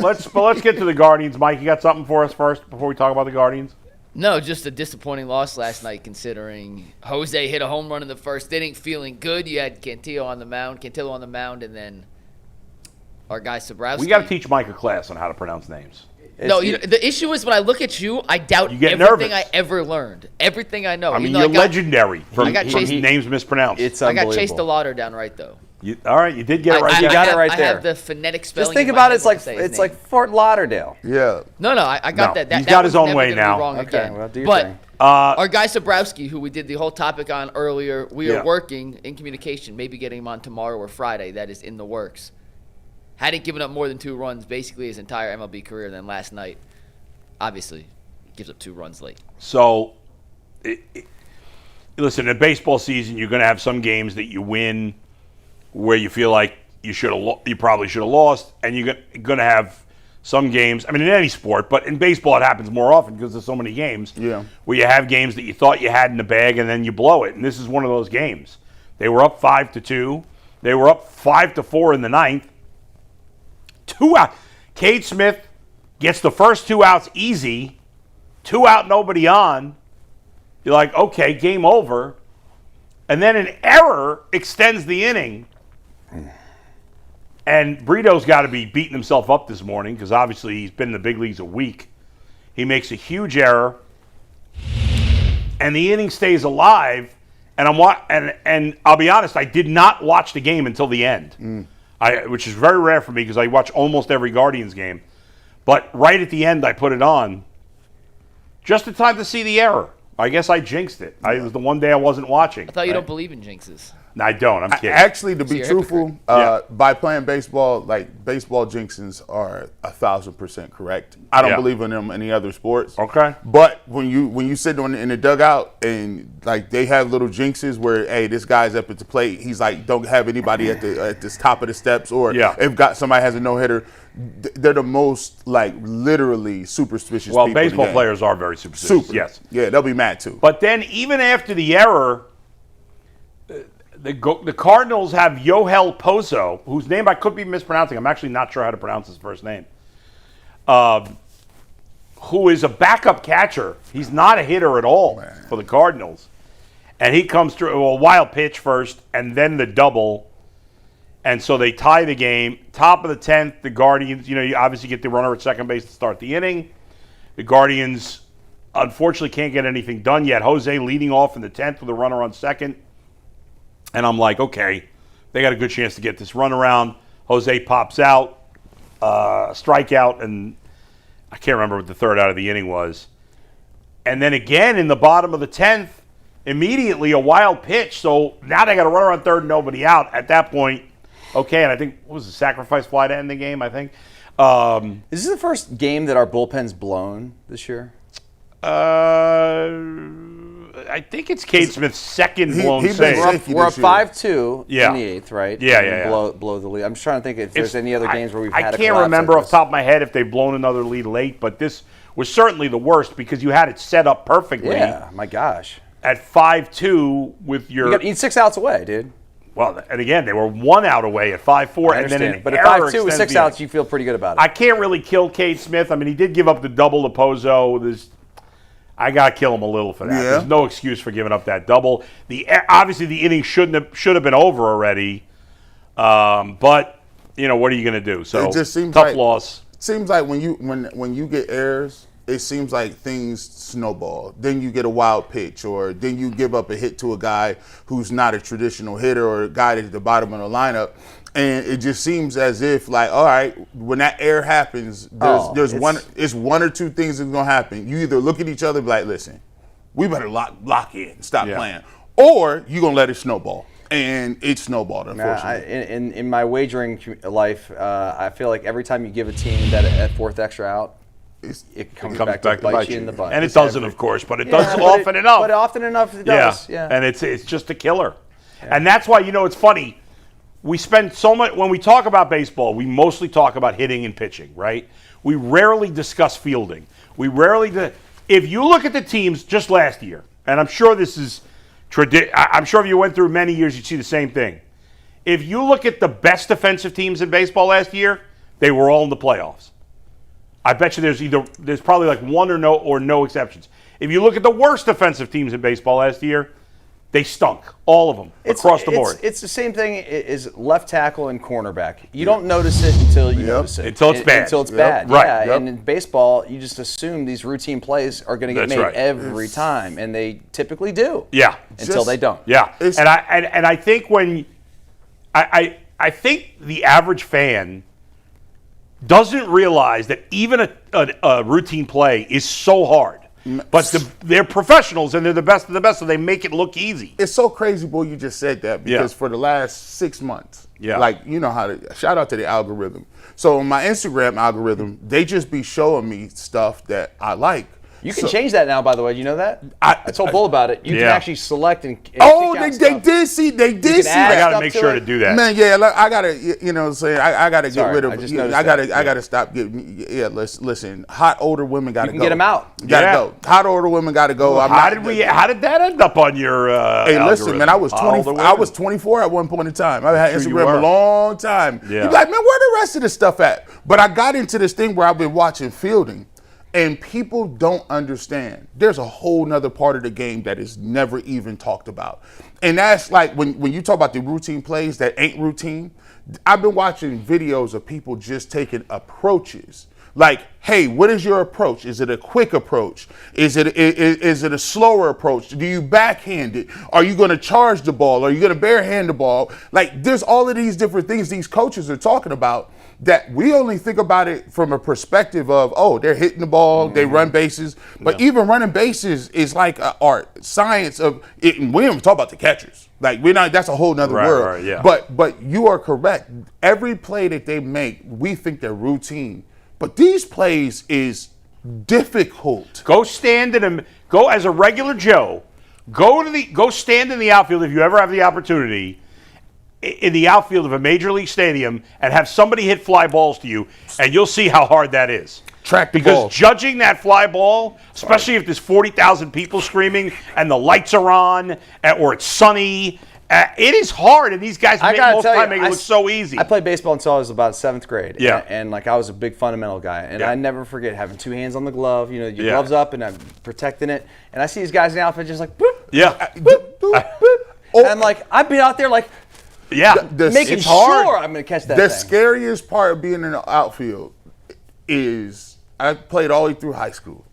Let's get to the Guardians. Mike, you got something for us first before we talk about the Guardians? No, just a disappointing loss last night considering Jose hit a home run in the first inning, feeling good. You had Cantillo on the mound, and then our guy Sabrowski. We got to teach Mike a class on how to pronounce names. No, the issue is when I look at you, I doubt everything nervous. I ever learned. Everything I know. I mean, you're legendary from names mispronounced. It's unbelievable. I got Chase DeLauder down right, though. All right, you did get it right. You got it right there. I have the phonetic spelling. Just think about it. It's like Fort Lauderdale. Yeah. No, I got that. He's got his own way now. Wrong again. Well, do your but thing. Our guy Sabrowski, who we did the whole topic on earlier, we are working in communication, maybe getting him on tomorrow or Friday. That is in the works. Hadn't given up more than 2 runs basically his entire MLB career. Then last night, obviously, gives up 2 runs late. So, listen, in baseball season, you're going to have some games that you win where you feel like you probably should have lost, and you're going to have some games. I mean, in any sport, but in baseball it happens more often because there's so many games. Yeah. Where you have games that you thought you had in the bag, and then you blow it. And this is one of those games. They were up 5-2. They were up 5-4 in the 9th. 2 out. Cade Smith gets the first 2 outs easy. 2 out, nobody on. You're like, okay, game over. And then an error extends the inning. And Brito's got to be beating himself up this morning because obviously he's been in the big leagues a week. He makes a huge error, and the inning stays alive. And and I'll be honest, I did not watch the game until the end, which is very rare for me because I watch almost every Guardians game. But right at the end, I put it on just in time to see the error. I guess I jinxed it. It was the one day I wasn't watching. I thought you don't believe in jinxes. No, I don't. I'm kidding. Actually, to be truthful, by playing baseball, like baseball jinxes are 1,000% correct. I don't believe in them in any other sports. Okay. But when you sit in the dugout and like they have little jinxes where, hey, this guy's up at the plate, he's like, don't have anybody at the top of the steps, or if somebody has a no hitter. They're the most, like, literally superstitious people. Well, baseball players are very superstitious. Yes. Yeah, they'll be mad, too. But then, even after the error, the Cardinals have Yoel Pozo, whose name I could be mispronouncing. I'm actually not sure how to pronounce his first name, who is a backup catcher. He's not a hitter at all for the Cardinals. And he comes through a wild pitch first, and then the double. And so they tie the game. Top of the 10th, the Guardians, you obviously get the runner at second base to start the inning. The Guardians, unfortunately, can't get anything done yet. Jose leading off in the 10th with a runner on second. And I'm like, okay, they got a good chance to get this run around. Jose pops out, strikeout, and I can't remember what the third out of the inning was. And then again in the bottom of the 10th, immediately a wild pitch. So now they got a runner on third and nobody out. At that point, okay, and I think, what was the sacrifice fly to end the game, I think? Is this the first game that our bullpen's blown this year? I think it's Cade Smith's second blown save. We're up 5-2 in the 8th, right? Yeah. Blow the lead. I'm just trying to think if there's any other games where we've had a collapse. I can't remember off the top of my head if they've blown another lead late, but this was certainly the worst because you had it set up perfectly. Yeah, my gosh. At 5-2 with your... You got to eat 6 outs away, dude. Well, and again, they were 1 out away at 5-4, and then but at 5-2 with 6 outs, you feel pretty good about it. I can't really kill Cade Smith. I mean, he did give up the double to Pozo. I got to kill him a little for that. Yeah. There's no excuse for giving up that double. Obviously, the inning should have been over already. But what are you going to do? So it just seems tough loss. Seems like when you get errors, it seems like things snowball. Then you get a wild pitch, or then you give up a hit to a guy who's not a traditional hitter, or a guy that's at the bottom of the lineup. And it just seems as if, like, all right, when that error happens, it's one or two things that's gonna happen. You either look at each other and be like, listen, we better lock in, stop playing, or you're gonna let it snowball. And it snowballed, unfortunately. In my wagering life, I feel like every time you give a team that fourth extra out, it comes back to bite you in the butt. And it doesn't, of course, but it does often enough. But often enough it does. Yeah. And it's just a killer. Yeah. And that's why, it's funny. We spend so much, when we talk about baseball, we mostly talk about hitting and pitching, right? We rarely discuss fielding. If you look at the teams just last year, and I'm sure this is, I'm sure if you went through many years, you'd see the same thing. If you look at the best defensive teams in baseball last year, they were all in the playoffs. I bet you there's probably like one or no exceptions. If you look at the worst defensive teams in baseball last year, they stunk, all of them, across the board. It's the same thing as left tackle and cornerback. You don't notice it until you notice it. Until it's bad. Until it's bad, Right. yeah. And in baseball, you just assume these routine plays are going to get That's made right. every time, and they typically do. Yeah. Until they don't. Yeah. And I think I think the average fan doesn't realize that even a routine play is so hard. But they're professionals and they're the best of the best, so they make it look easy. It's so crazy, boy, you just said that because for the last 6 months, like, you know how to, shout out to the algorithm. So on my Instagram algorithm, they just be showing me stuff that I like. You can change that now, by the way. You know that? I told Bull about it. You can actually select and they did see that. I got to make sure to do that. Man, I got to, you know what I'm saying? I got to get rid of, I got to stop getting, listen, hot older women got to go. You can get them out. Got to go. Hot older women got to go. How did that end up on your Hey, listen, man, I was 24 at one point in time. I had Instagram a long time. Yeah. You're like, man, where the rest of this stuff at? But I got into this thing where I've been watching fielding. And people don't understand. There's a whole nother part of the game that is never even talked about. And that's like when you talk about the routine plays that ain't routine, I've been watching videos of people just taking approaches. Like, hey, what is your approach? Is it a quick approach? Is it a slower approach? Do you backhand it? Are you going to charge the ball? Are you going to barehand the ball? Like, there's all of these different things these coaches are talking about that we only think about it from a perspective of, oh, they're hitting the ball, they run bases. But even running bases is like an art, science of it. And we don't even talk about the catchers. Like, that's a whole nother world. Right, yeah. But you are correct. Every play that they make, we think they're routine. But these plays is difficult. Go stand in them. Go as a regular Joe. Go stand in the outfield if you ever have the opportunity. In the outfield of a major league stadium and have somebody hit fly balls to you, and you'll see how hard that is. Track the because ball. Judging that fly ball, especially if there's 40,000 people screaming and the lights are on or it's sunny, it is hard. And these guys make it look so easy. I played baseball until I was about 7th grade. Yeah. And like I was a big fundamental guy. And I never forget having 2 hands on the glove, your gloves up, and I'm protecting it. And I see these guys in the outfit just like, boop, yeah. boop, boop, boop. And like, I'd be out there like, making sure I'm going to catch that The thing. scariest part of being in the outfield is, I played all the way through high school.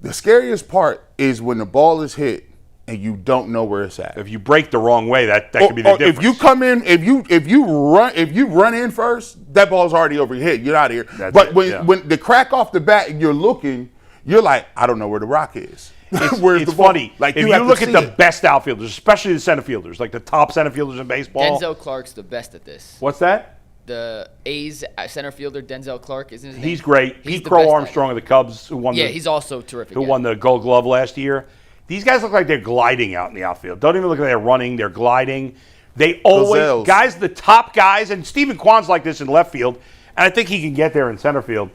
The scariest part is when the ball is hit and you don't know where it's at. If you break the wrong way, that could be the difference. If you come in, if you run in first, that ball's already over your head. You're out of here. But when the crack off the bat and you're looking, you're like, I don't know where the rock is. It's funny. Like if you look at the best outfielders, especially the center fielders, like the top center fielders in baseball. Denzel Clark's the best at this. What's that? The A's center fielder Denzel Clark, isn't his name? He's great. Pete Crow Armstrong of the Cubs, who won. He's also terrific. Who won the Gold Glove last year? These guys look like they're gliding out in the outfield. Don't even look like they're running. They're gliding. They always the top guys, and Stephen Kwan's like this in left field, and I think he can get there in center field.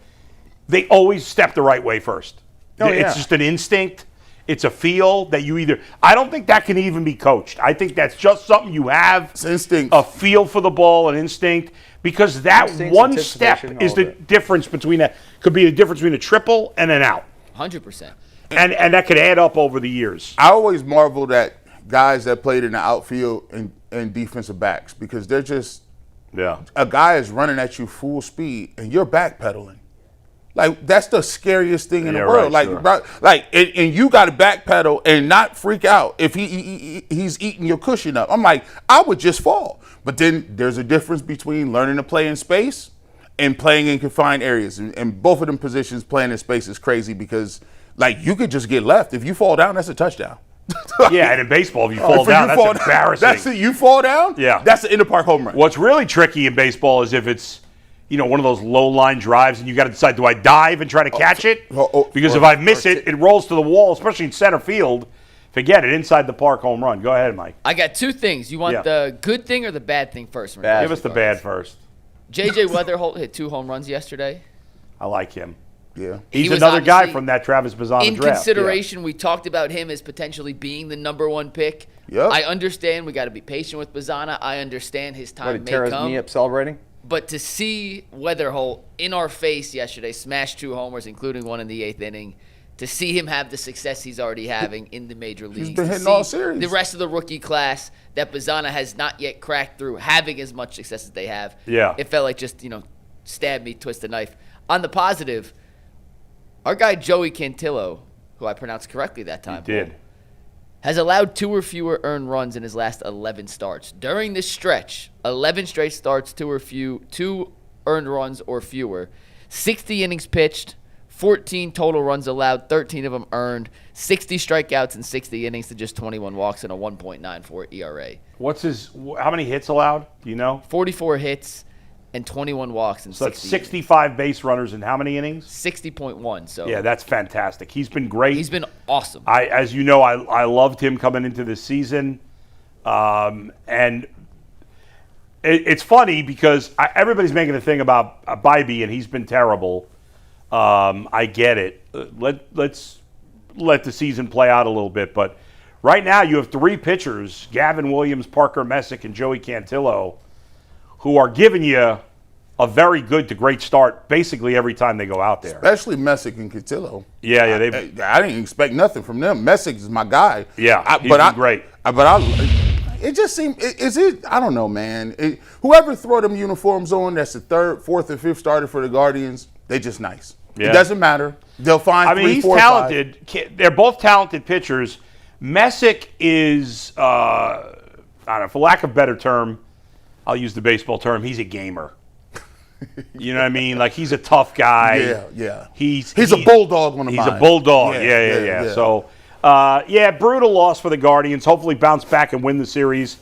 They always step the right way first. It's just an instinct. It's a feel that you either. I don't think that can even be coached. I think that's just something you have. It's instinct. A feel for the ball, an instinct, because that one step is the difference between could be the difference between a triple and an out. 100%. And that could add up over the years. I always marveled at guys that played in the outfield and defensive backs because they're just a guy is running at you full speed and you're backpedaling. Like, that's the scariest thing in the world. And you got to backpedal and not freak out if he's eating your cushion up. I'm like, I would just fall. But then there's a difference between learning to play in space and playing in confined areas. And both of them positions, playing in space is crazy because, like, you could just get left. If you fall down, that's a touchdown. And in baseball, if you fall down, that's embarrassing. That's it. You fall down? Yeah. That's an inter-park home run. What's really tricky in baseball is if it's one of those low line drives and you got to decide, do I dive and try to catch it? Because if I miss it, it rolls to the wall, especially in center field. Forget it, inside the park home run. Go ahead, Mike. I got 2 things. You want the good thing or the bad thing first? Give us the bad first. JJ Wetherholt hit 2 home runs yesterday. I like him. Yeah. He's another guy from that Travis Bazzana draft. In consideration, we talked about him as potentially being the number 1 pick. Yep. I understand we got to be patient with Bazzana. I understand his time may come. Tear his knee up celebrating? But to see Wetherholt in our face yesterday, smash 2 homers, including one in the 8th inning, to see him have the success he's already having in the major leagues. He's been hitting all series. The rest of the rookie class that Bazana has not yet cracked through, having as much success as they have. Yeah. It felt like just, stab me, twist the knife. On the positive, our guy Joey Cantillo, who I pronounced correctly that time, has allowed 2 or fewer earned runs in his last 11 starts. During this stretch, 11 straight starts, 2 earned runs or fewer, 60 innings pitched, 14 total runs allowed, 13 of them earned, 60 strikeouts in 60 innings to just 21 walks and a 1.94 ERA. How many hits allowed? Do you know? 44 hits and 21 walks in 60 that's 65 base runners in how many innings? 60.1. So yeah, that's fantastic. He's been great. He's been awesome. As you know, I loved him coming into this season. And it's funny because everybody's making a thing about Bybee, and he's been terrible. I get it. Let's let the season play out a little bit. But right now you have 3 pitchers, Gavin Williams, Parker Messick, and Joey Cantillo, who are giving you a very good to great start basically every time they go out there. Especially Messick and Cantillo. Yeah. I didn't expect nothing from them. Messick is my guy. Yeah, he's been great. It just seemed, I don't know, man. Whoever throw them uniforms on, that's the 3rd, 4th, or 5th starter for the Guardians, they just nice. Yeah. It doesn't matter. They'll find 3, he's 4, talented. 5. They're both talented pitchers. Messick is, I don't know, for lack of a better term, I'll use the baseball term, he's a gamer. You know what I mean? Like, he's a tough guy. Yeah. He's a bulldog on the mind. He's a bulldog. Yeah. So, brutal loss for the Guardians. Hopefully bounce back and win the series.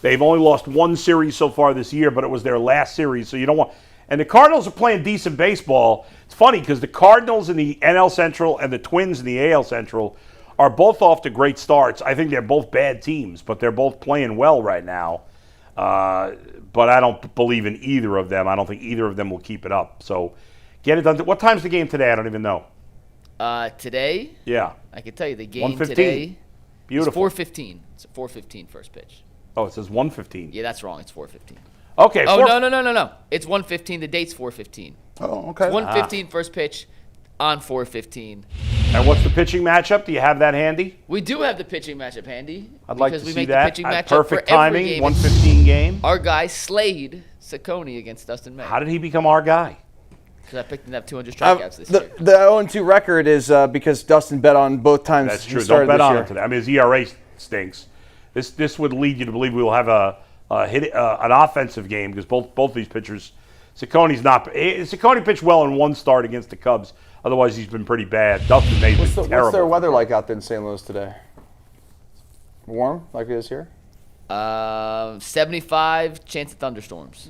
They've only lost 1 series so far this year, but it was their last series, so you don't want... And the Cardinals are playing decent baseball. It's funny because the Cardinals in the NL Central and the Twins in the AL Central are both off to great starts. I think they're both bad teams, but they're both playing well right now. But I don't believe in either of them. I don't think either of them will keep it up. So get it done. What time's the game today? I don't even know. Today? Yeah. I can tell you the game 1:15. today. Beautiful. It's 4:15. It's a 4:15 first pitch. Oh, it says 1:15. Yeah, that's wrong. It's 4:15. Okay. Oh, no. It's 1:15. The date's 4:15. Oh, okay. It's 1:15 first pitch on 4:15. And what's the pitching matchup? Do you have that handy? We do have the pitching matchup handy. I'd like to because we see make that. The pitching matchup Perfect for every timing. game. 1:15 game. Our guy Slade Saccone against Dustin May. How did he become our guy? Because I picked him to have 200 strikeouts this year. The 0-2 record is because Dustin bet on both times. That's true. He started Don't bet this on year. it today. I mean, his ERA stinks. This would lead you to believe we will have an offensive game because both these pitchers, Saccone pitched well in 1 start against the Cubs. Otherwise, he's been pretty bad. Dustin May's been terrible. What's their weather like out there in St. Louis today? Warm, like it is here? 75, chance of thunderstorms.